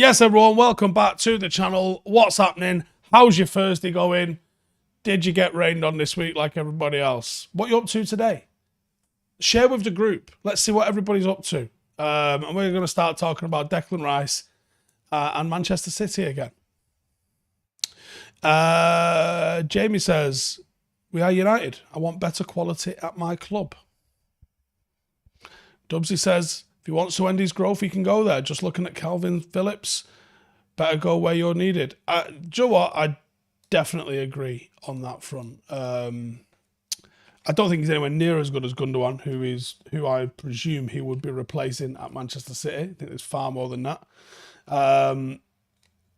Yes, everyone, welcome back to the channel. What's happening? How's your Thursday going? Did you get rained on this week like everybody else? What are you up to today? Share with the group. Let's see what everybody's up to. And we're going to start talking about Declan Rice and Manchester City again. Jamie says, we are united. I want better quality at my club. Dubsy says, if he wants to end his growth, he can go there. Just looking at Kalvin Phillips, better go where you're needed. Do you know what? I definitely agree on that front. I don't think he's anywhere near as good as Gündogan, who I presume he would be replacing at Manchester City. I think there's far more than that.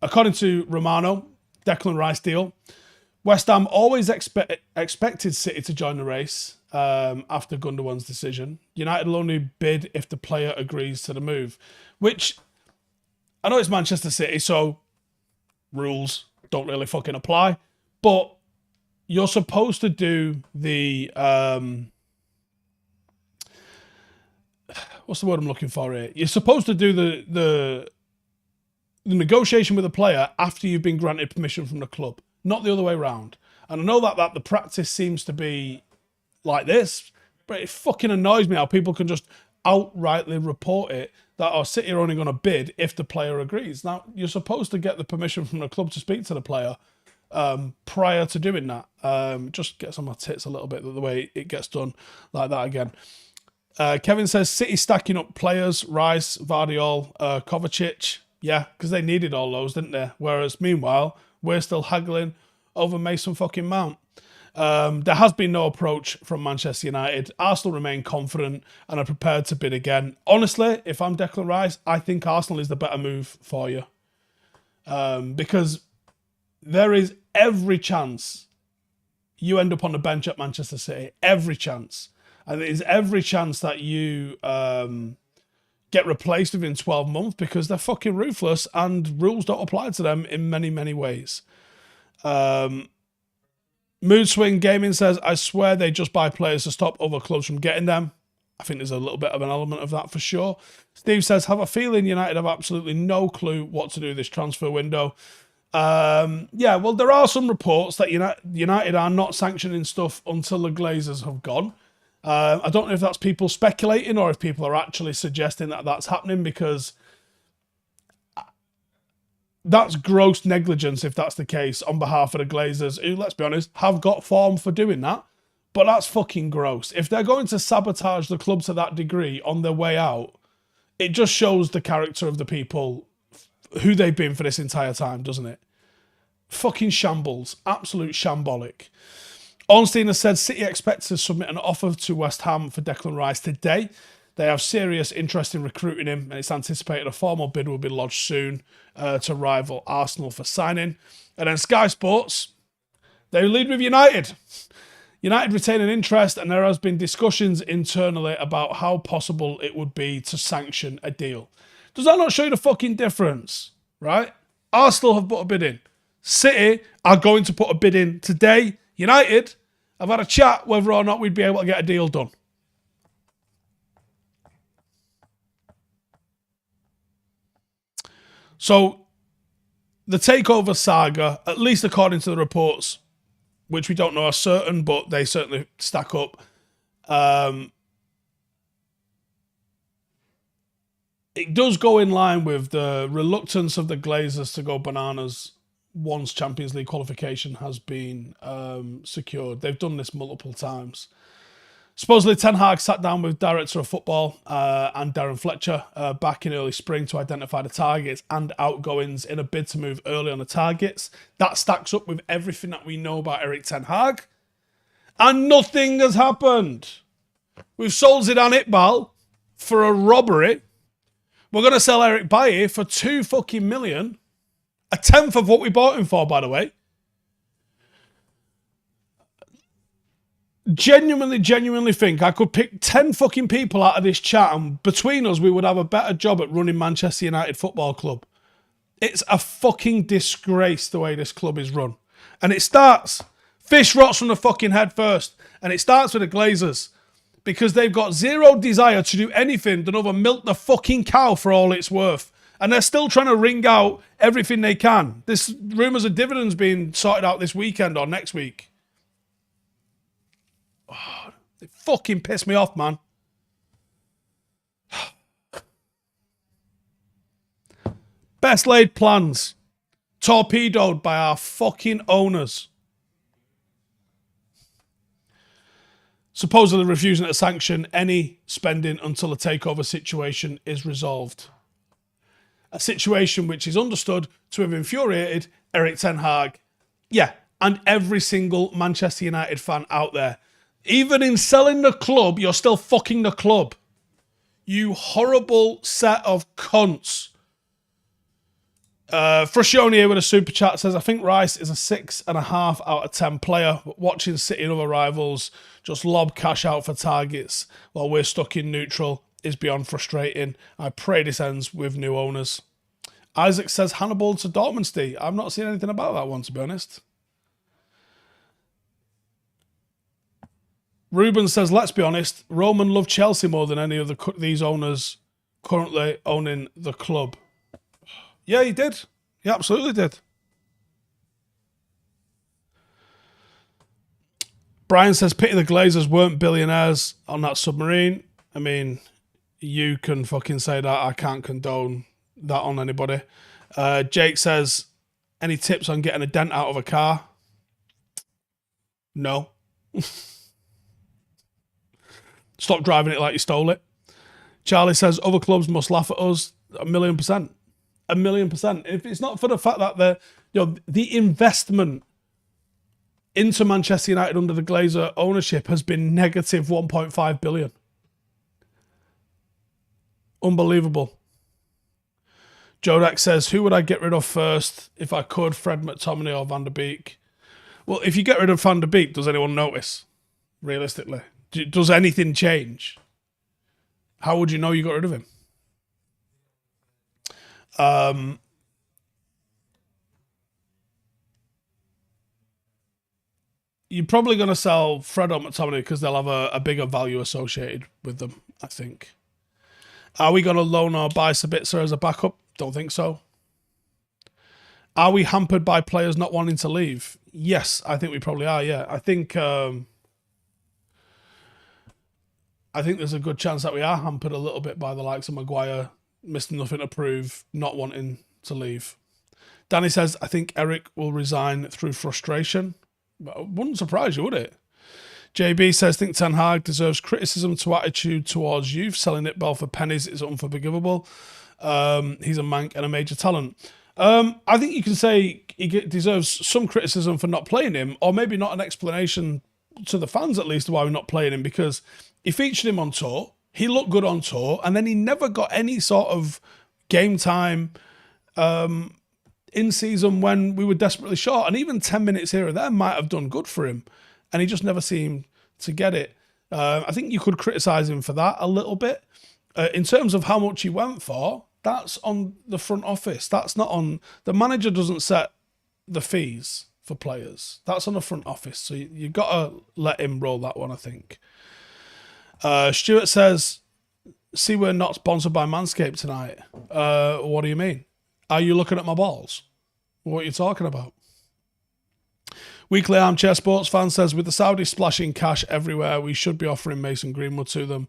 According to Romano, Declan Rice deal. West Ham always expected City to join the race after Gündogan's decision. United will only bid if the player agrees to the move, which I know it's Manchester City, so rules don't really fucking apply, but you're supposed to do the what's the word I'm looking for here? You're supposed to do the negotiation with the player after you've been granted permission from the club, not the other way around. And I know that the practice seems to be like this, but it fucking annoys me how people can just outrightly report it that City are only going to bid if the player agrees. Now, you're supposed to get the permission from the club to speak to the player prior to doing that. Just gets on my tits a little bit the way it gets done like that again. Kevin says, City stacking up players, Rice, Vardiol, Kovacic. Yeah, because they needed all those, didn't they? Whereas, meanwhile, we're still haggling over Mason fucking Mount. There has been no approach from Manchester United. Arsenal remain confident and are prepared to bid again. Honestly, if I'm Declan Rice, I think Arsenal is the better move for you. Because there is every chance you end up on the bench at Manchester City. Every chance. And there's every chance that you get replaced within 12 months because they're fucking ruthless and rules don't apply to them in many, many ways. Mood Swing Gaming says, I swear they just buy players to stop other clubs from getting them. I think there's a little bit of an element of that for sure. Steve says, have a feeling United have absolutely no clue what to do this transfer window. Yeah, well, there are some reports that United are not sanctioning stuff until the Glazers have gone. I don't know if that's people speculating or if people are actually suggesting that that's happening, because that's gross negligence if that's the case on behalf of the Glazers, who, let's be honest, have got form for doing that. But that's fucking gross. If they're going to sabotage the club to that degree on their way out, it just shows the character of the people who they've been for this entire time, doesn't it? Fucking shambles. Absolute shambolic. Ornstein has said City expects to submit an offer to West Ham for Declan Rice today. They have serious interest in recruiting him, and it's anticipated a formal bid will be lodged soon to rival Arsenal for signing. And then Sky Sports, they lead with United. United retain an interest, and there has been discussions internally about how possible it would be to sanction a deal. Does that not show you the fucking difference, right? Arsenal have put a bid in. City are going to put a bid in today. United have had a chat whether or not we'd be able to get a deal done. So, the takeover saga, at least according to the reports, which we don't know are certain, but they certainly stack up, it does go in line with the reluctance of the Glazers to go bananas once Champions League qualification has been secured. They've done this multiple times. Supposedly, Ten Hag sat down with Director of Football and Darren Fletcher back in early spring to identify the targets and outgoings in a bid to move early on the targets. That stacks up with everything that we know about Erik Ten Hag. And nothing has happened. We've sold Zidane Iqbal for a robbery. We're going to sell Eric Bailly for $2 fucking million. A tenth of what we bought him for, by the way. Genuinely think I could pick 10 fucking people out of this chat, and between us we would have a better job at running Manchester United Football Club. It's a fucking disgrace the way this club is run. And it starts, fish rots from the fucking head first, and it starts with the Glazers, because they've got zero desire to do anything than other milk the fucking cow for all it's worth. And they're still trying to wring out everything they can. This rumours of dividends being sorted out this weekend or next week. Oh, it fucking pissed me off, man. Best laid plans torpedoed by our fucking owners. Supposedly refusing to sanction any spending until a takeover situation is resolved. A situation which is understood to have infuriated Erik ten Hag. Yeah, and every single Manchester United fan out there. Even in selling the club, you're still fucking the club. You horrible set of cunts. Fruscione here with a super chat says, I think Rice is a 6.5 out of 10 player. Watching City and other rivals just lob cash out for targets while we're stuck in neutral is beyond frustrating. I pray this ends with new owners. Isaac says Hannibal to Dortmund. I've not seen anything about that one, to be honest. Ruben says, let's be honest, Roman loved Chelsea more than any of these owners currently owning the club. Yeah, he did. He absolutely did. Brian says, pity the Glazers weren't billionaires on that submarine. I mean, you can fucking say that. I can't condone that on anybody. Jake says, any tips on getting a dent out of a car? No. Stop driving it like you stole it. Charlie says, other clubs must laugh at us. 1,000,000%. 1,000,000%. If it's not for the fact that the investment into Manchester United under the Glazer ownership has been negative 1.5 billion. Unbelievable. Jodak says, who would I get rid of first if I could, Fred McTominay or Van der Beek? Well, if you get rid of Van der Beek, does anyone notice? Realistically. Does anything change? How would you know you got rid of him? You're probably going to sell Fred or McTominay because they'll have a bigger value associated with them, I think. Are we going to loan or buy Sabitzer as a backup? Don't think so. Are we hampered by players not wanting to leave? Yes, I think we probably are, yeah. I think there's a good chance that we are hampered a little bit by the likes of Maguire, Mr. Nothing to Prove, not wanting to leave. Danny says, I think Eric will resign through frustration. Wouldn't surprise you, would it? JB says, think Ten Hag deserves criticism to attitude towards youth. Selling it Bell for pennies is unforgivable. He's a mank and a major talent. I think you can say he deserves some criticism for not playing him, or maybe not an explanation to the fans at least why we're not playing him, because he featured him on tour. He looked good on tour, and then he never got any sort of game time in season when we were desperately short. And even 10 minutes here or there might have done good for him, and he just never seemed to get it. I think you could criticise him for that a little bit. In terms of how much he went for, that's on the front office. That's not on... The manager doesn't set the fees for players. That's on the front office. So you've got to let him roll that one, I think. Stuart says, see, we're not sponsored by Manscaped tonight. What do you mean? Are you looking at my balls? What are you talking about? Weekly Armchair Sports Fan says, with the Saudis splashing cash everywhere, we should be offering Mason Greenwood to them.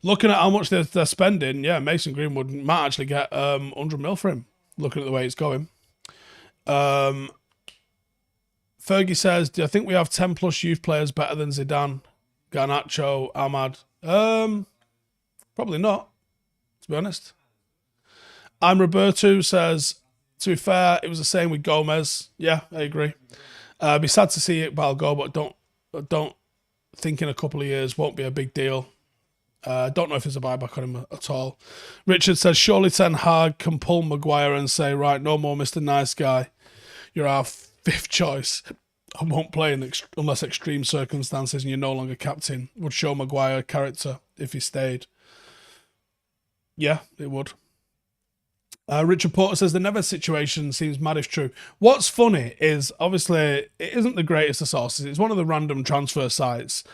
Looking at how much they're spending, yeah, Mason Greenwood might actually get 100 mil for him, looking at the way it's going. Fergie says, do I think we have 10 plus youth players better than Zidane, Garnacho, Ahmad? Probably not, to be honest. I'm Roberto says, to be fair, it was the same with Gomez. Yeah, I agree. Be sad to see Iqbal go, but don't think in a couple of years won't be a big deal. Don't know if there's a buyback on him at all. Richard says, surely Ten Hag can pull Maguire and say, right, no more Mr. Nice Guy. You're our fifth choice. I won't play unless extreme circumstances and you're no longer captain. Would show Maguire character if he stayed. Yeah, it would. Richard Porter says, the Neves situation seems mad if true. What's funny is, obviously, it isn't the greatest of sources. It's one of the random transfer sites.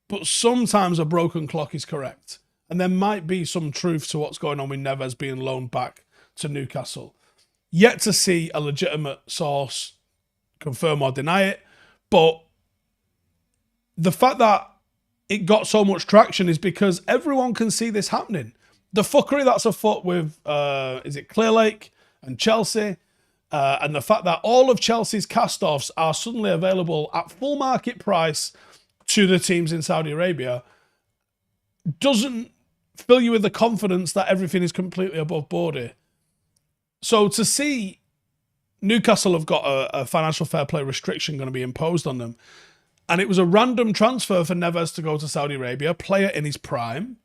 But sometimes a broken clock is correct. And there might be some truth to what's going on with Neves being loaned back to Newcastle. Yet to see a legitimate source confirm or deny it. But the fact that it got so much traction is because everyone can see this happening. The fuckery that's afoot with, is it Clearlake and Chelsea, and the fact that all of Chelsea's cast-offs are suddenly available at full market price to the teams in Saudi Arabia doesn't fill you with the confidence that everything is completely above board here. So to see Newcastle have got a financial fair play restriction going to be imposed on them, and it was a random transfer for Neves to go to Saudi Arabia, player in his prime.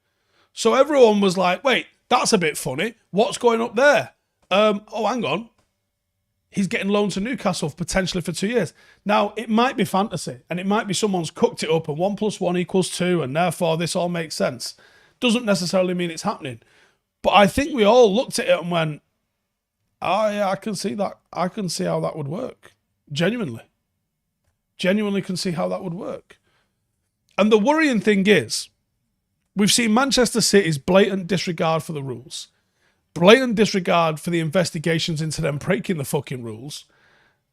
So everyone was like, wait, that's a bit funny. What's going up there? Oh, hang on. He's getting loaned to Newcastle potentially for 2 years. Now, it might be fantasy, and it might be someone's cooked it up and 1 + 1 = 2, and therefore this all makes sense. Doesn't necessarily mean it's happening. But I think we all looked at it and went, oh yeah, I can see that. I can see how that would work. Genuinely can see how that would work. And the worrying thing is, we've seen Manchester City's blatant disregard for the rules, blatant disregard for the investigations into them breaking the fucking rules,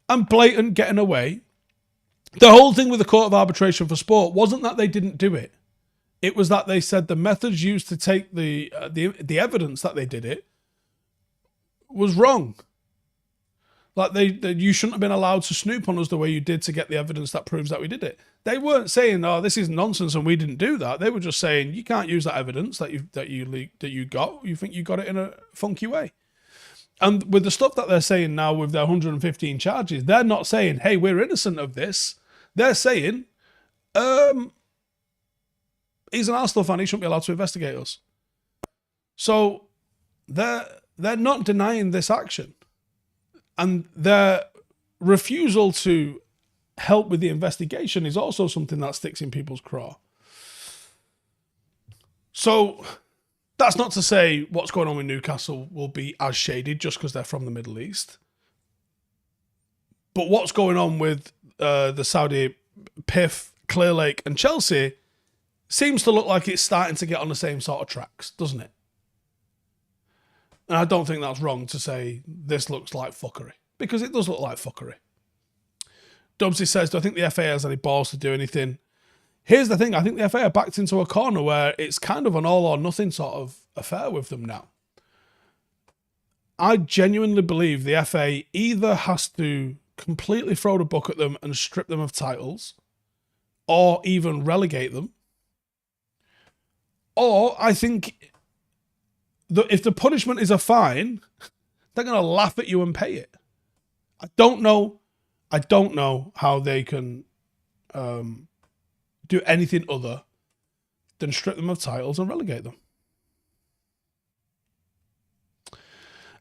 and blatant getting away. The whole thing with the Court of Arbitration for Sport wasn't that they didn't do it. It was that they said the methods used to take the evidence that they did it was wrong. Like you shouldn't have been allowed to snoop on us the way you did to get the evidence that proves that we did it. They weren't saying, "Oh, this is nonsense and we didn't do that." They were just saying, "You can't use that evidence that you got. You think you got it in a funky way." And with the stuff that they're saying now with their 115 charges, they're not saying, "Hey, we're innocent of this." They're saying, "He's an Arsenal fan. He shouldn't be allowed to investigate us." So they're not denying this action. And their refusal to help with the investigation is also something that sticks in people's craw. So that's not to say what's going on with Newcastle will be as shaded just because they're from the Middle East. But what's going on with the Saudi PIF, Clearlake and Chelsea seems to look like it's starting to get on the same sort of tracks, doesn't it? And I don't think that's wrong to say this looks like fuckery, because it does look like fuckery. Dubsy says, do I think the FA has any balls to do anything? Here's the thing. I think the FA are backed into a corner where it's kind of an all or nothing sort of affair with them now. I genuinely believe the FA either has to completely throw the book at them and strip them of titles, or even relegate them. Or I think if the punishment is a fine, they're going to laugh at you and pay it. I don't know how they can do anything other than strip them of titles and relegate them.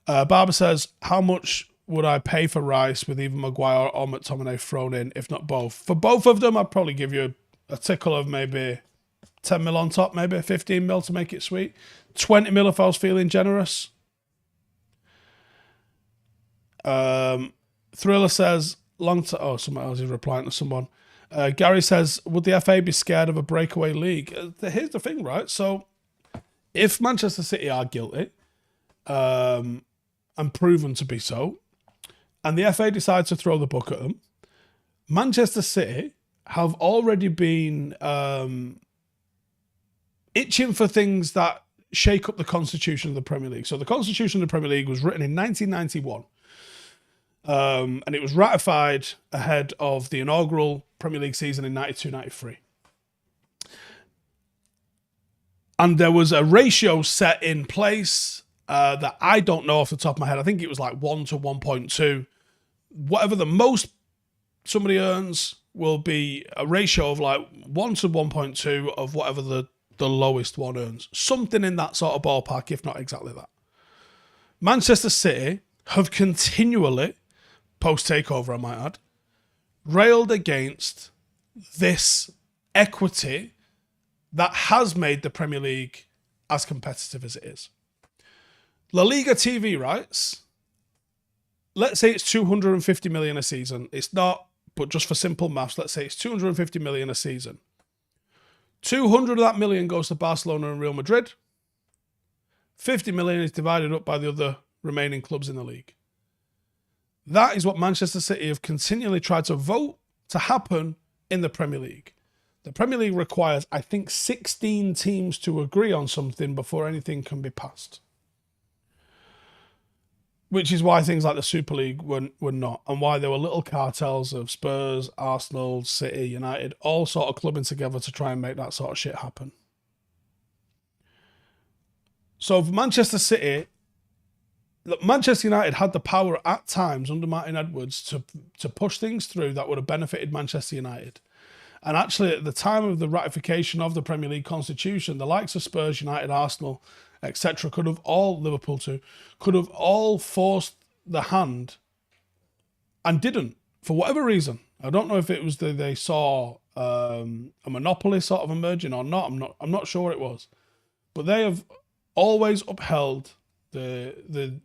Barber says, how much would I pay for Rice with either Maguire or McTominay thrown in, if not both? For both of them, I'd probably give you a tickle of maybe 10 mil on top, maybe 15 mil to make it sweet. 20 mil if I was feeling generous. Thriller says, someone else is replying to someone. Gary says, would the FA be scared of a breakaway league? Here's the thing, right? So, if Manchester City are guilty, and proven to be so, and the FA decides to throw the book at them, Manchester City have already been itching for things that shake up the constitution of the Premier League. So the constitution of the Premier League was written in 1991. And it was ratified ahead of the inaugural Premier League season in 92-93. And there was a ratio set in place that I don't know off the top of my head. I think it was like 1 to 1.2. Whatever the most somebody earns will be a ratio of like 1 to 1.2 of whatever the lowest one earns. Something in that sort of ballpark, if not exactly that. Manchester City have continually, post-takeover I might add, railed against this equity that has made the Premier League as competitive as it is. La Liga TV rights, let's say it's 250 million a season. It's not, but just for simple maths, let's say it's 250 million a season. 200 of that million goes to Barcelona and Real Madrid. 50 million is divided up by the other remaining clubs in the league. That is what Manchester City have continually tried to vote to happen in the Premier League. The Premier League requires, I think, 16 teams to agree on something before anything can be passed. Which is why things like the Super League were not, and why there were little cartels of Spurs, Arsenal, City, United, all sort of clubbing together to try and make that sort of shit happen. So for Manchester City, look, Manchester United had the power at times under Martin Edwards to push things through that would have benefited Manchester United. And actually, at the time of the ratification of the Premier League Constitution, the likes of Spurs, United, Arsenal, etc., could have all, Liverpool too, could have all forced the hand and didn't, for whatever reason. I don't know if it was that they saw a monopoly sort of emerging or not. I'm not sure what it was. But they have always upheld the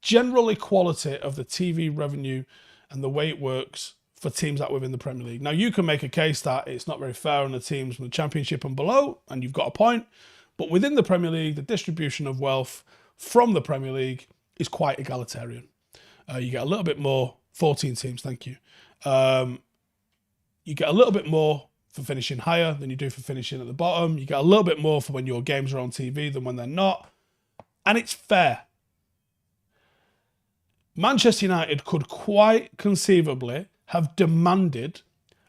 general equality of the TV revenue and the way it works for teams that within the Premier League. Now, you can make a case that it's not very fair on the teams from the Championship and below, and you've got a point. But within the Premier League, the distribution of wealth from the Premier League is quite egalitarian. You get a little bit more, 14 teams, thank you. You get a little bit more for finishing higher than you do for finishing at the bottom. You get a little bit more for when your games are on TV than when they're not. And it's fair. Manchester United could quite conceivably have demanded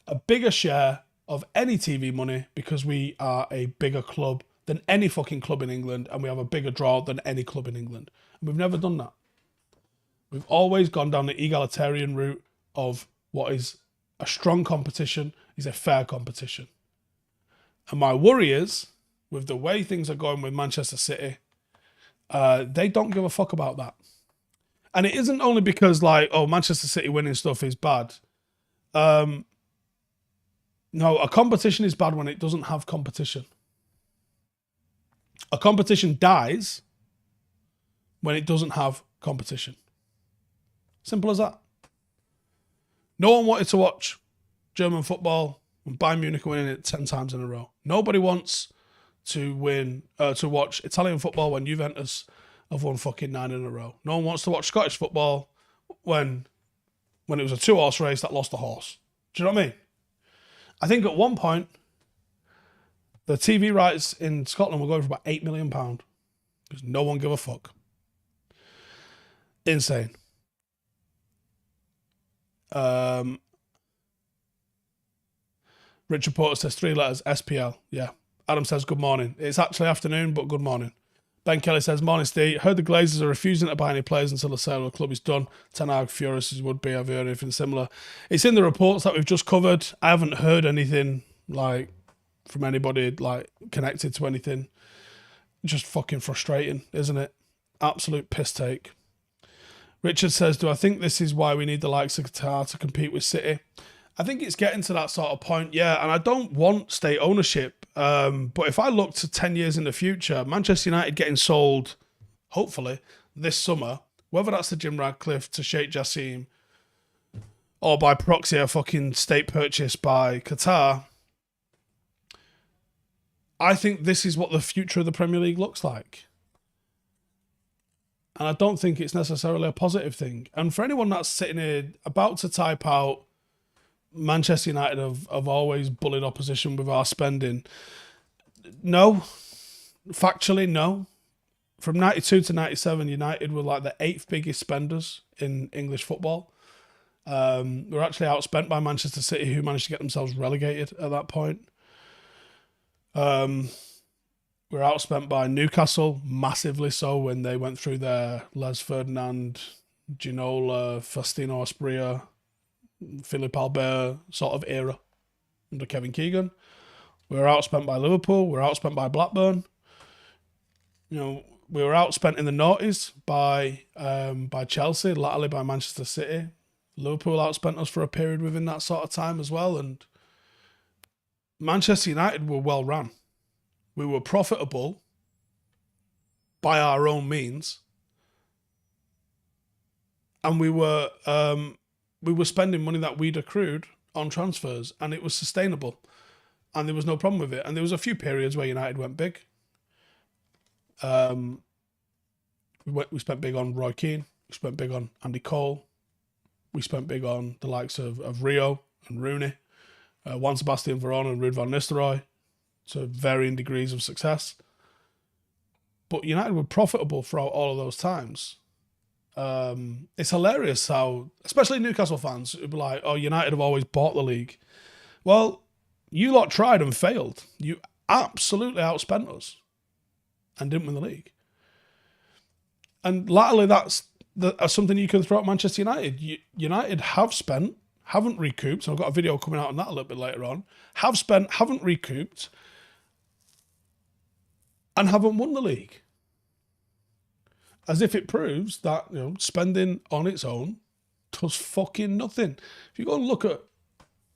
a bigger share of any TV money because we are a bigger club than any fucking club in England, and we have a bigger draw than any club in England. And we've never done that. We've always gone down the egalitarian route of what is a strong competition is a fair competition. And my worry is, with the way things are going with Manchester City, they don't give a fuck about that. And it isn't only because, like, oh, Manchester City winning stuff is bad. No, a competition is bad when it doesn't have competition. A competition dies when it doesn't have competition. Simple as that. No one wanted to watch German football when Bayern Munich are winning it 10 times in a row. Nobody wants to watch Italian football when Juventus have won fucking 9 in a row. No one wants to watch Scottish football when it was a 2-horse race that lost a horse. Do you know what I mean? I think at one point, the TV rights in Scotland were going for about £8 million because no one gave a fuck. Insane. Richard Porter says 3 letters, SPL. Yeah. Adam says good morning. It's actually afternoon, but good morning. Ben Kelly says, morning, Steve. Heard the Glazers are refusing to buy any players until the sale of the club is done. Ten Hag furious as would be. Have you heard anything similar? It's in the reports that we've just covered. I haven't heard anything like from anybody like connected to anything. Just fucking frustrating, isn't it? Absolute piss take. Richard says, do I think this is why we need the likes of Qatar to compete with City? I think it's getting to that sort of point, yeah, and I don't want state ownership, but if I look to 10 years in the future, Manchester United getting sold, hopefully, this summer, whether that's to Jim Radcliffe, to Sheikh Jassim, or by proxy a fucking state purchase by Qatar, I think this is what the future of the Premier League looks like. And I don't think it's necessarily a positive thing. And for anyone that's sitting here about to type out, Manchester United have always bullied opposition with our spending. No. Factually, no. From 92 to 97, United were like the 8th biggest spenders in English football. We're actually outspent by Manchester City, who managed to get themselves relegated at that point. We're outspent by Newcastle, massively so, when they went through their Les Ferdinand, Ginola, Faustino Asprilla, Philippe Albert sort of era under Kevin Keegan. We were outspent by Liverpool. We were outspent by Blackburn. You know, we were outspent in the noughties by Chelsea, latterly by Manchester City. Liverpool outspent us for a period within that sort of time as well. And Manchester United were well run. We were profitable by our own means. And we were spending money that we'd accrued on transfers, and it was sustainable. And there was no problem with it. And there was a few periods where United went big. We spent big on Roy Keane. We spent big on Andy Cole. We spent big on the likes of Rio and Rooney, Juan Sebastian Veron and Ruud van Nistelrooy, to varying degrees of success. But United were profitable throughout all of those times. It's hilarious how, especially Newcastle fans, would be like, oh, United have always bought the league. Well, you lot tried and failed. You absolutely outspent us and didn't win the league. And latterly, that's something you can throw at Manchester United. United have spent, haven't recouped, and I've got a video coming out on that a little bit later on, have spent, haven't recouped, and haven't won the league. As if it proves that, you know, spending on its own does fucking nothing. If you go and look at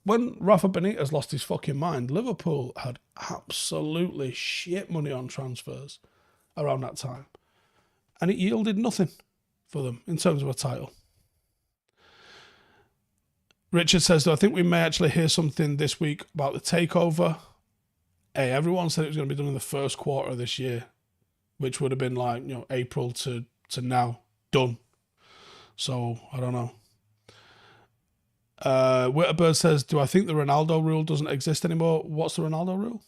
when Rafa Benitez lost his fucking mind, Liverpool had absolutely shit money on transfers around that time. And it yielded nothing for them in terms of a title. Richard says, though, I think we may actually hear something this week about the takeover. Hey, everyone said it was going to be done in the first quarter of this year, which would have been like, you know, April to now, done. So, I don't know. Witterbird says, do I think the Ronaldo rule doesn't exist anymore? What's the Ronaldo rule?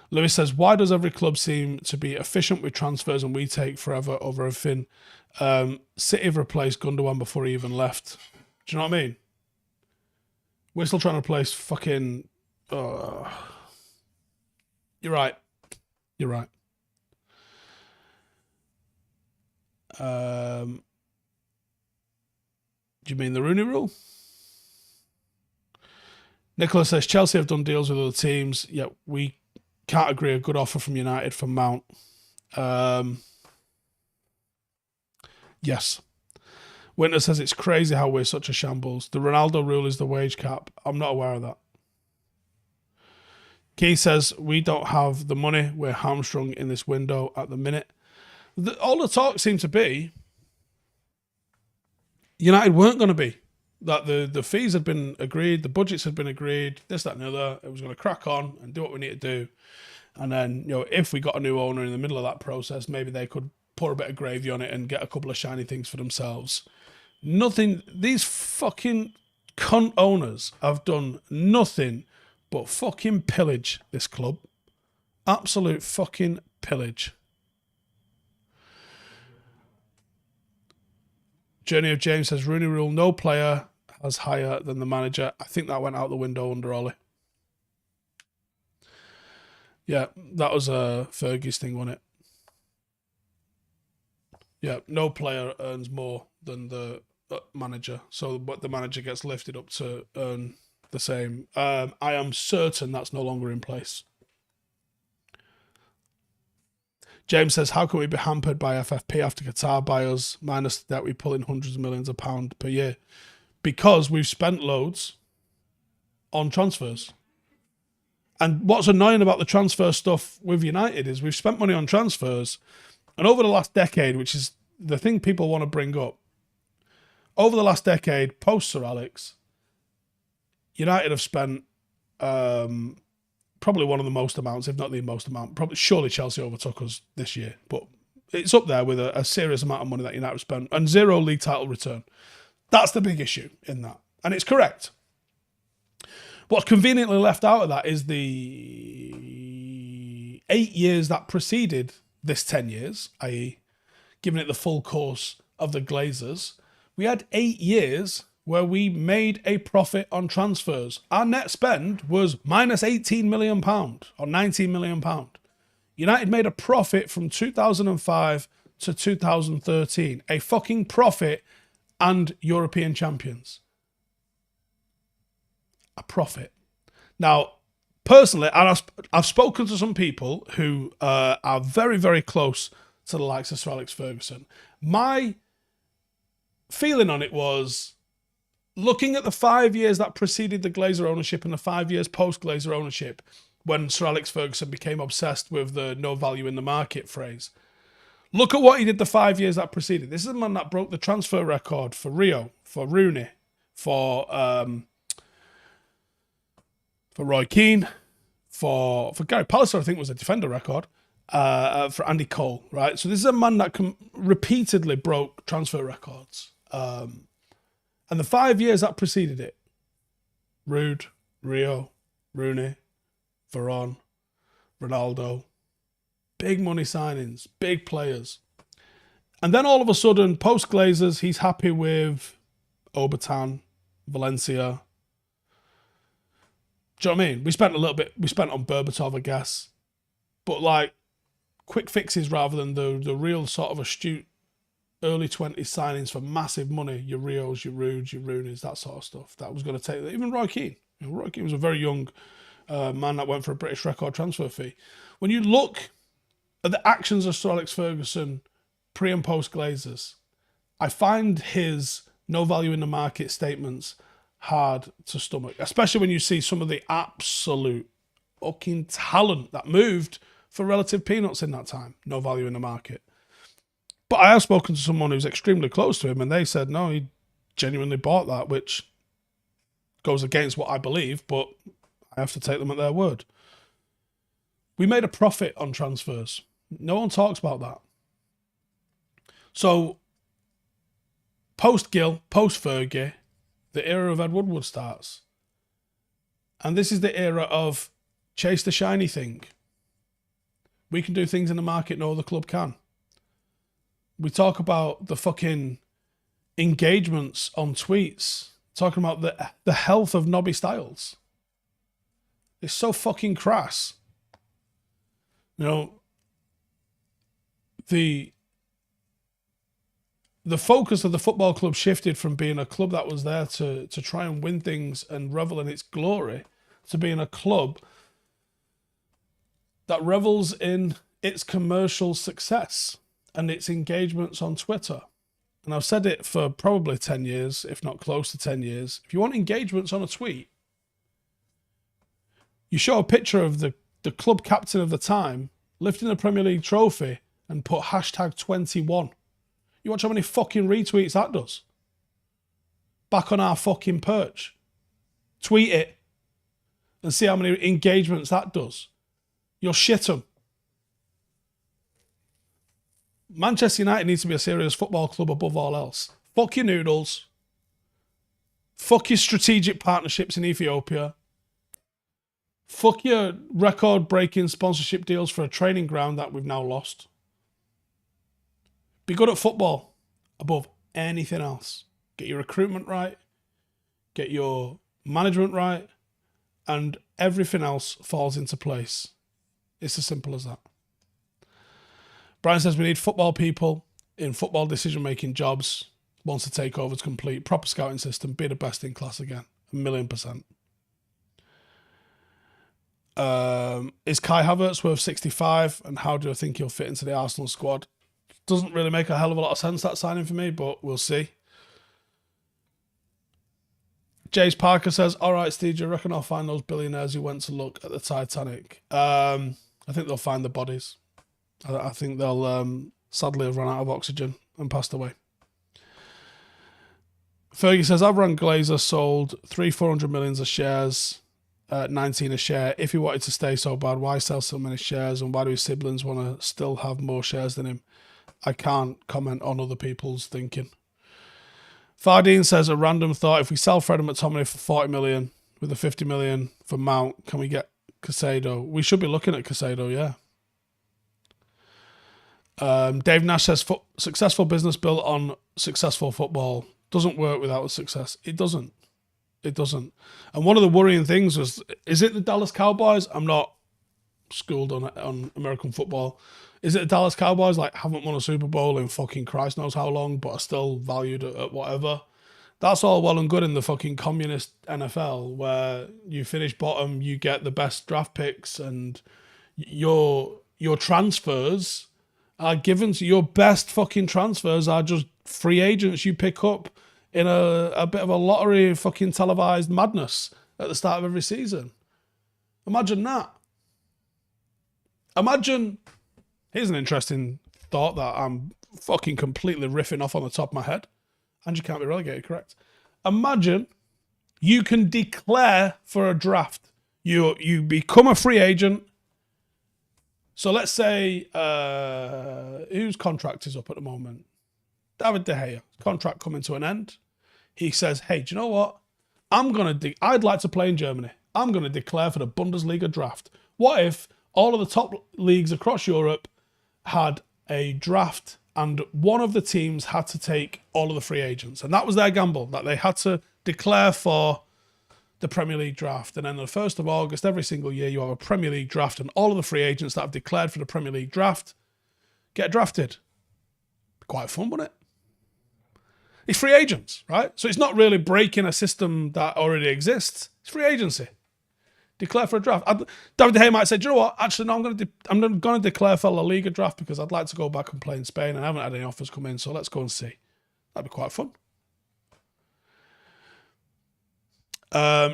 Lewis says, why does every club seem to be efficient with transfers and we take forever over everything? City have replaced Gündogan before he even left. Do you know what I mean? We're still trying to replace fucking... You're right. You're right. Do you mean the Rooney rule? Nicholas says, Chelsea have done deals with other teams, yet we can't agree a good offer from United for Mount. Yes. Winter says, it's crazy how we're such a shambles. The Ronaldo rule is the wage cap. I'm not aware of that. Key says, we don't have the money. We're hamstrung in this window at the minute. All the talk seemed to be United weren't going to be. That the fees had been agreed, the budgets had been agreed, this, that and the other. It was going to crack on and do what we need to do. And then, you know, if we got a new owner in the middle of that process, maybe they could pour a bit of gravy on it and get a couple of shiny things for themselves. Nothing. These fucking cunt owners have done nothing but fucking pillage this club. Absolute fucking pillage. Journey of James says, Rooney rule, no player has higher than the manager. I think that went out the window under Ollie. Yeah, that was Fergie's thing, wasn't it? Yeah, no player earns more than the manager. So but the manager gets lifted up to earn the same. I am certain that's no longer in place. James says, how can we be hampered by FFP after Qatar buy us, minus that we pull in hundreds of millions of pounds per year? Because we've spent loads on transfers. And what's annoying about the transfer stuff with United is we've spent money on transfers, and over the last decade, which is the thing people want to bring up, over the last decade, post Sir Alex, United have spent probably one of the most amounts, if not the most amount. Probably, surely Chelsea overtook us this year, but it's up there with a serious amount of money that United have spent and zero league title return. That's the big issue in that, and it's correct. What's conveniently left out of that is the 8 years that preceded this 10 years, i.e., giving it the full course of the Glazers. We had 8 years where we made a profit on transfers. Our net spend was minus £18 million or £19 million. United made a profit from 2005 to 2013. A fucking profit and European champions. A profit. Now, personally, and I've spoken to some people who are very, very close to the likes of Sir Alex Ferguson. My feeling on it was, looking at the 5 years that preceded the Glazer ownership and the 5 years post-Glazer ownership, when Sir Alex Ferguson became obsessed with the no value in the market phrase, look at what he did the 5 years that preceded. This is a man that broke the transfer record for Rio, for Rooney, for Roy Keane, for Gary Pallister, I think was a defender record. for Andy Cole, right? So this is a man that repeatedly broke transfer records. And the 5 years that preceded it, Rude, Rio, Rooney, Varane, Ronaldo, big money signings, big players. And then all of a sudden, post-Glazers, he's happy with Obertan, Valencia. Do you know what I mean? We spent on Berbatov, I guess. But like, quick fixes rather than the real sort of astute early 20s signings for massive money. Your Rios, your Rudes, your Rooney's, that sort of stuff. That was going to take... Even Roy Keane. Roy Keane was a very young man that went for a British record transfer fee. When you look at the actions of Sir Alex Ferguson pre and post Glazers, I find his no value in the market statements hard to stomach, especially when you see some of the absolute fucking talent that moved for relative peanuts in that time. No value in the market. But I have spoken to someone who's extremely close to him, and they said, no, he genuinely bought that, which goes against what I believe, but I have to take them at their word. We made a profit on transfers. No one talks about that. So, post-Gill, post-Fergie, the era of Ed Woodward starts. And this is the era of chase the shiny thing. We can do things in the market no other club can. We talk about the fucking engagements on tweets, talking about the health of Nobby Styles. It's so fucking crass. You know, the focus of the football club shifted from being a club that was there to try and win things and revel in its glory to being a club that revels in its commercial success and its engagements on Twitter. And I've said it for probably 10 years, if not close to 10 years. If you want engagements on a tweet, you show a picture of the club captain of the time lifting the Premier League trophy and put hashtag 21. You watch how many fucking retweets that does. Back on our fucking perch. Tweet it and see how many engagements that does. You'll shit 'em. Manchester United needs to be a serious football club above all else. Fuck your noodles. Fuck your strategic partnerships in Ethiopia. Fuck your record-breaking sponsorship deals for a training ground that we've now lost. Be good at football above anything else. Get your recruitment right. Get your management right. And everything else falls into place. It's as simple as that. Brian says we need football people in football decision-making jobs once the takeover's complete. Proper scouting system. Be the best in class again. 1,000,000%. Is Kai Havertz worth 65? And how do I think he'll fit into the Arsenal squad? Doesn't really make a hell of a lot of sense, that signing for me, but we'll see. Jace Parker says, all right, Steve, do you reckon I'll find those billionaires who went to look at the Titanic? I think they'll find the bodies. I think they'll sadly have run out of oxygen and passed away. Fergie says, Avram Glazer sold 400 million of shares, 19 a share. If he wanted to stay so bad, why sell so many shares? And why do his siblings want to still have more shares than him? I can't comment on other people's thinking. Fardine says, a random thought, if we sell Fred and McTominay for 40 million with a 50 million for Mount, can we get Casado? We should be looking at Casado, yeah. Dave Nash says, successful business built on successful football doesn't work without success. It doesn't. It doesn't. And one of the worrying things was, is it the Dallas Cowboys? I'm not schooled on American football. Is it the Dallas Cowboys, like, haven't won a Super Bowl in fucking Christ knows how long, but are still valued at whatever? That's all well and good in the fucking communist NFL, where you finish bottom, you get the best draft picks, and your transfers are given to your best fucking transfers are just free agents you pick up in a bit of a lottery fucking televised madness at the start of every season. Imagine that. Imagine, here's an interesting thought that I'm fucking completely riffing off on the top of my head. And you can't be relegated, correct? Imagine you can declare for a draft. You become a free agent So let's say whose contract is up at the moment? David De Gea. Contract coming to an end. He says, hey, do you know what? I'd like to play in Germany. I'm going to declare for the Bundesliga draft. What if all of the top leagues across Europe had a draft and one of the teams had to take all of the free agents? And that was their gamble, that they had to declare for the Premier League draft. And then on the 1st of August, every single year, you have a Premier League draft and all of the free agents that have declared for the Premier League draft get drafted. Quite fun, wouldn't it? It's free agents, right? So it's not really breaking a system that already exists. It's free agency. Declare for a draft. David De Gea might say, do you know what? Actually, no, I'm going to declare for La Liga draft because I'd like to go back and play in Spain and I haven't had any offers come in, so let's go and see. That'd be quite fun.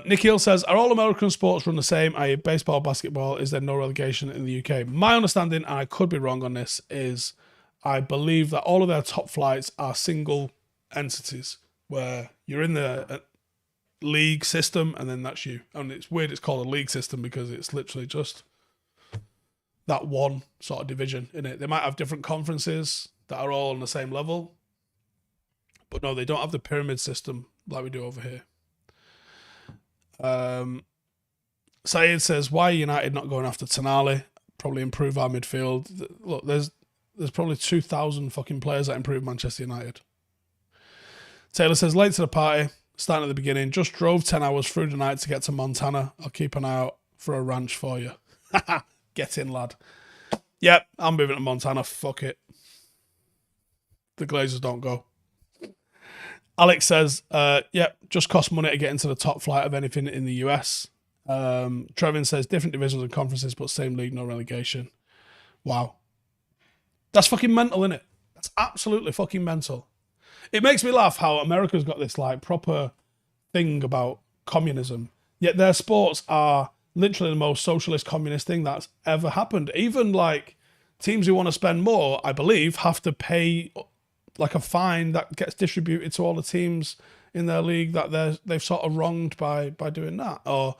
Nikhil says, are all American sports run the same, i.e. baseball, basketball? Is there no relegation in the UK? My understanding, and I could be wrong on this, is I believe that all of their top flights are single entities where you're in the league system and then that's you. And it's weird it's called a league system because it's literally just that one sort of division in it. They might have different conferences that are all on the same level, but no, they don't have the pyramid system like we do over here. Saeed says, why are United not going after Tonali? Probably improve our midfield. Look, there's probably 2,000 fucking players that improve Manchester United. Taylor says, late to the party, starting at the beginning, just drove 10 hours through the night to get to Montana. I'll keep an eye out for a ranch for you. Get in, lad. Yep, I'm moving to Montana. Fuck it. The Glazers don't go. Alex says, yep, just cost money to get into the top flight of anything in the US. Trevin says, different divisions and conferences, but same league, no relegation. Wow. That's fucking mental, innit? That's absolutely fucking mental. It makes me laugh how America's got this like proper thing about communism, yet their sports are literally the most socialist communist thing that's ever happened. Even like teams who want to spend more, I believe, have to pay like a fine that gets distributed to all the teams in their league that they've sort of wronged by doing that. Or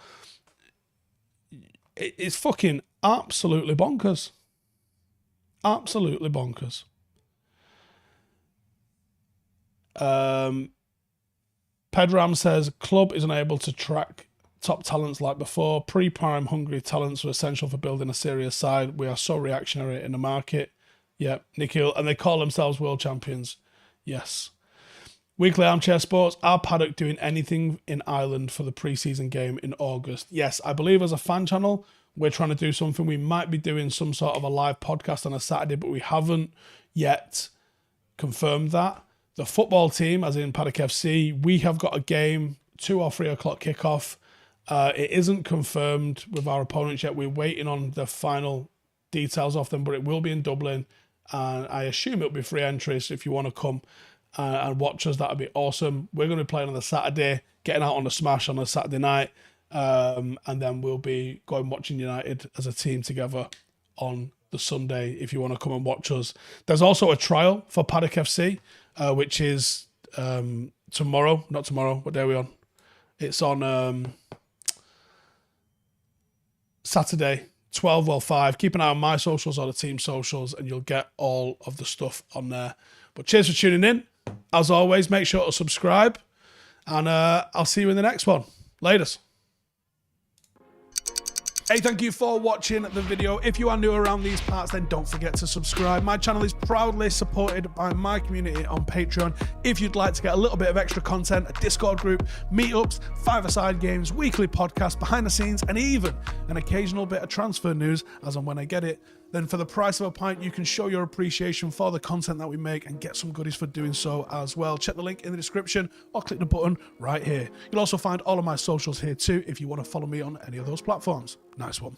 it's fucking absolutely bonkers. Absolutely bonkers. Pedram says, club is unable to track top talents like before. Pre-prime hungry talents are essential for building a serious side. We are so reactionary in the market. Yep, Nikhil. And they call themselves world champions. Yes. Weekly Armchair Sports. Are Paddock doing anything in Ireland for the pre-season game in August? Yes, I believe as a fan channel, we're trying to do something. We might be doing some sort of a live podcast on a Saturday, but we haven't yet confirmed that. The football team, as in Paddock FC, we have got a game, 2 or 3 o'clock kickoff. It isn't confirmed with our opponents yet. We're waiting on the final details of them, but it will be in Dublin. And I assume it'll be free entry. So if you want to come and watch us, that'd be awesome. We're going to be playing on the Saturday, getting out on the smash on a Saturday night. And then we'll be going watching United as a team together on the Sunday if you want to come and watch us. There's also a trial for Paddock FC, which is tomorrow. Not tomorrow. What day are we on? It's on Saturday, 12 or 5. Keep an eye on my socials or the team socials and you'll get all of the stuff on there. But cheers for tuning in. As always, make sure to subscribe and I'll see you in the next one. Laters. Hey, thank you for watching the video. If you are new around these parts, then don't forget to subscribe. My channel is proudly supported by my community on Patreon. If you'd like to get a little bit of extra content, a Discord group, meetups, 5-a-side games, weekly podcasts, behind the scenes, and even an occasional bit of transfer news as and when I get it, then for the price of a pint, you can show your appreciation for the content that we make and get some goodies for doing so as well. Check the link in the description or click the button right here. You'll also find all of my socials here too if you want to follow me on any of those platforms. Nice one.